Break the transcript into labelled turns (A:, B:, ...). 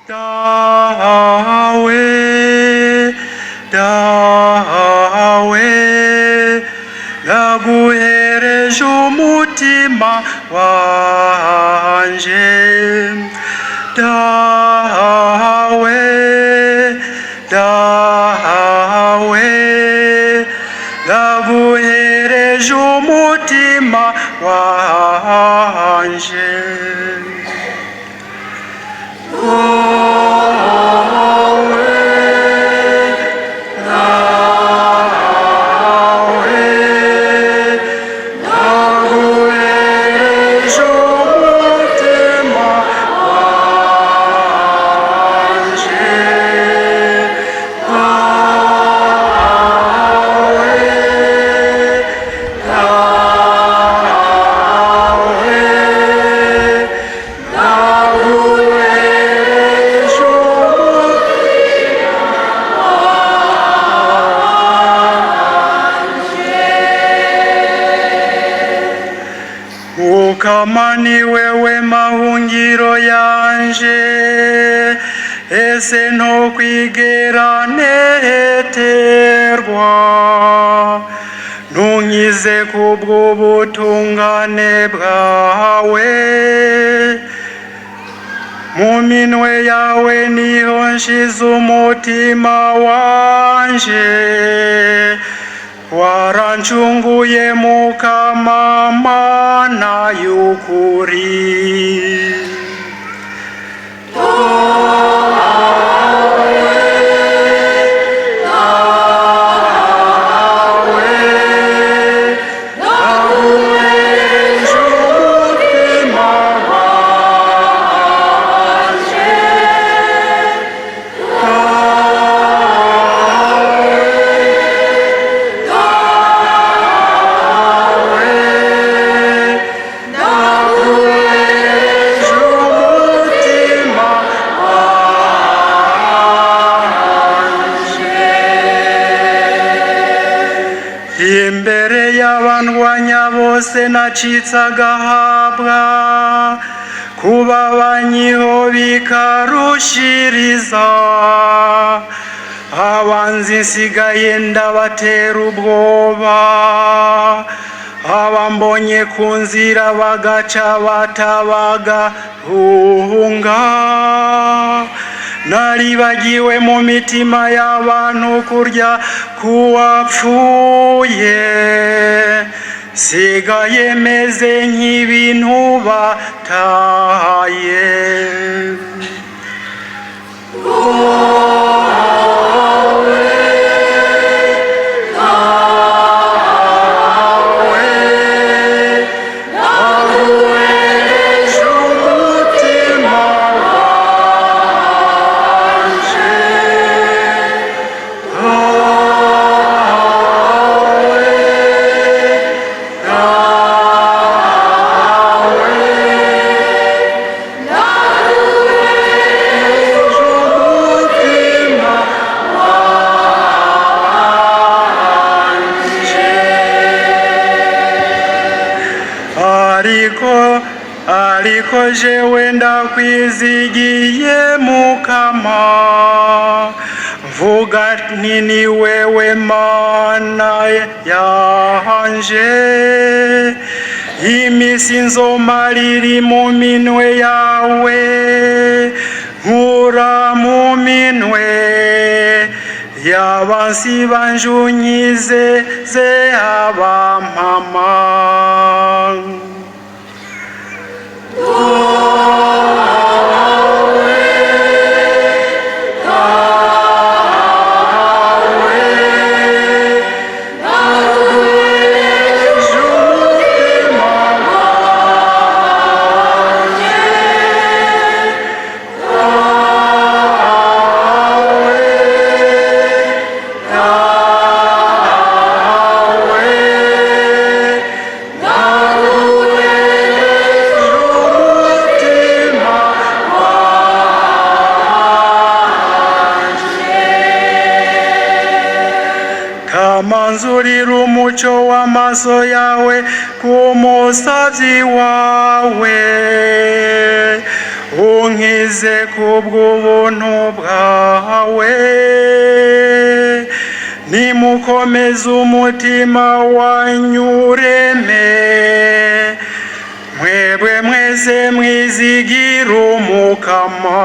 A: dawe naguhereje umutima wanje, dawe naguhereje umutima wanje. Ukamani wewe mahungiro yanje, ese no kwigera neterwa, ntunkize kubw'ubutungane bwawe, mu minwe yawe niho nshize umutima wanje, warancunguye Mukama Mana y'ukuri. Imbere y'abandwanya bose nacitse agahabwa, kuba banyiho bikarushiriza, abanzi nsigaye ndabatera ubwoba, abambonye ku nzira bagaca batabagahunga, naribagiwe mu mitima y'abantu kurya kuwapfuye, sigaye meze nk'ibintu bataye. Ariko jewe ndakwizigiye Mukama, mvuga nti ni wewe Mana yanje, imisi nzomara iri mu minwe yawe, nkura mu minwe y'abansi banjunyize abampama. Kamanzurira umuco w'amaso yawe ku musavyi wawe, unkize kubw'ubuntu bwawe, nimukomeze umutima wanyu ureme, mwebwe mwese mwizigira Umukama.